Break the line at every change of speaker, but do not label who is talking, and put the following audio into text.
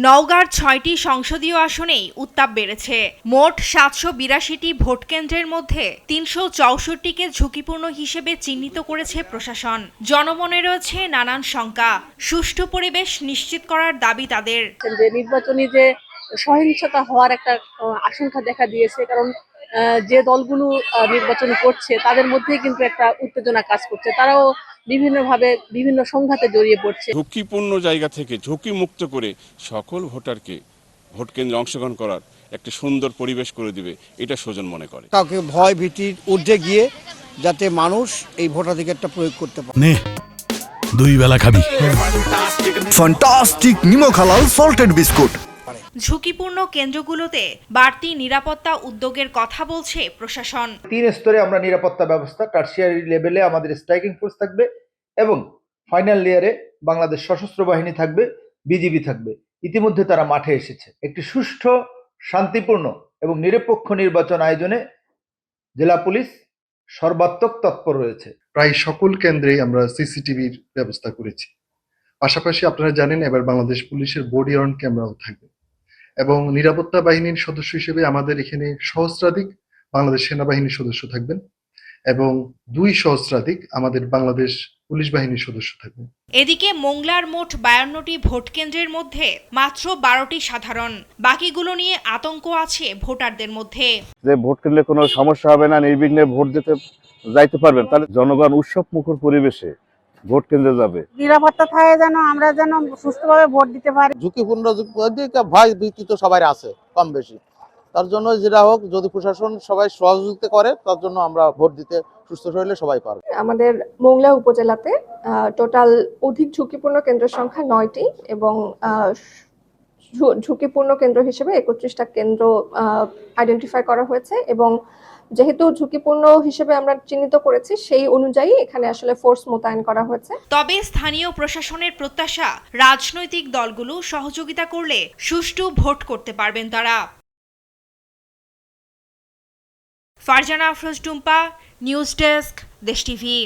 নওগাঁর ৬টি সংসদীয় আসনেই উত্তাপ বেড়েছে। মোট ৭৮২টি ভোট কেন্দ্রের মধ্যে ৩৬৪কে ঝুঁকিপূর্ণ হিসেবে চিহ্নিত করেছে প্রশাসন। জনমনে রয়েছে নানান শঙ্কা। সুষ্ঠু পরিবেশ নিশ্চিত করার দাবি তাদের।
নির্বাচনী যে সহিংসতা হওয়ার একটা আশঙ্কা দেখা দিয়েছে, কারণ যে দলগুলো নির্বাচন করছে তাদের মধ্যেই কিন্তু একটা উত্তেজনা কাজ করছে। তারাও বিভিন্নভাবে বিভিন্ন সংঘাতে জড়িয়ে পড়ছে।
ঝুঁকিপূর্ণ জায়গা থেকে ঝুঁকি মুক্ত করে সকল ভোটারকে ভোট কেন্দ্রে অংশগ্রহণ করার একটা সুন্দর পরিবেশ করে দিবে, এটা সুজন মনে করে।
কাউকে ভয় ভীতির ঊর্ধ্বে গিয়ে যাতে মানুষ এই ভোটাধিকারটা প্রয়োগ করতে পারে।
নে দুই বেলা খাবি
ফ্যান্টাস্টিক নিমক হালাল সল্টেড বিস্কুট।
ঝুঁকিপূর্ণ কেন্দ্রগুলোতে বাড়তি নিরাপত্তা উদ্যোগের কথা বলছে প্রশাসন।
3 স্তরে আমরা নিরাপত্তা ব্যবস্থা, টার্সিয়ারি লেভেলে আমাদের স্ট্রাইকিং ফোর্স থাকবে এবং ফাইনাল লেয়ারে বাংলাদেশ সশস্ত্র বাহিনী থাকবে, বিজিবি থাকবে। ইতিমধ্যে তারা মাঠে এসেছে। একটি সুষ্ঠু, শান্তিপূর্ণ এবং নিরপেক্ষ নির্বাচন আয়োজনে জেলা পুলিশ সর্বাত্মক তৎপর রয়েছে।
প্রায় সকল কেন্দ্রেই আমরা সিসিটিভির ব্যবস্থা করেছি। পাশাপাশি আপনারা জানেন এবার বাংলাদেশ পুলিশের বডি অন ক্যামেরাও থাকবে এবং নিরাপত্তা বাহিনীর সদস্য হিসেবে আমাদের এখানে সহস্রাধিক বাংলাদেশ সেনাবাহিনীর সদস্য থাকবেন এবং 2 সহস্রাধিক আমাদের বাংলাদেশ পুলিশ বাহিনীর সদস্য থাকবেন।
এদিকে মোংলার মোট 52টি ভোট কেন্দ্রের মধ্যে মাত্র 12টি সাধারণ। বাকিগুলো নিয়ে আতঙ্ক আছে ভোটারদের মধ্যে।
যে ভোট কেন্দ্রে কোনো সমস্যা হবে না, নির্বিঘ্নে ভোট যাইতে পারবেন, তাহলে জনগণ উৎসব মুখর পরিবেশে ভোট কেন্দ্রে যাবে।
নিরাপত্তা থাকে যেন আমরা সুষ্ঠুভাবে ভোট দিতে পারি।
ঝুঁকিপূর্ণ ভয় ভীতি তো সবাই আছে কম বেশি। তার জন্য যেটা হোক, যদি প্রশাসন সবাই সহযোগিতা করে তার জন্য আমরা ভোট দিতে সুস্থ শরীরে সবাই পারবে।
আমাদের মোংলা উপজেলাতে টোটাল অধিক ঝুঁকিপূর্ণ কেন্দ্রের সংখ্যা 9টি এবং ঝুঁকিপূর্ণ কেন্দ্র হিসেবে 31টা কেন্দ্র আইডেন্টিফাই করা হয়েছে এবং যেহেতু ঝুঁকিপূর্ণ হিসেবে আমরা চিহ্নিত করেছি, সেই অনুযায়ী এখানে আসলে ফোর্স মোতায়েন করা হয়েছে।
তবে স্থানীয় প্রশাসনের প্রত্যাশা, রাজনৈতিক দলগুলো সহযোগিতা করলে সুষ্ঠু ভোট করতে পারবেন তারা। ফারজানা আফরোজ টুম্পা, নিউজ ডেস্ক, দেশ টিভি।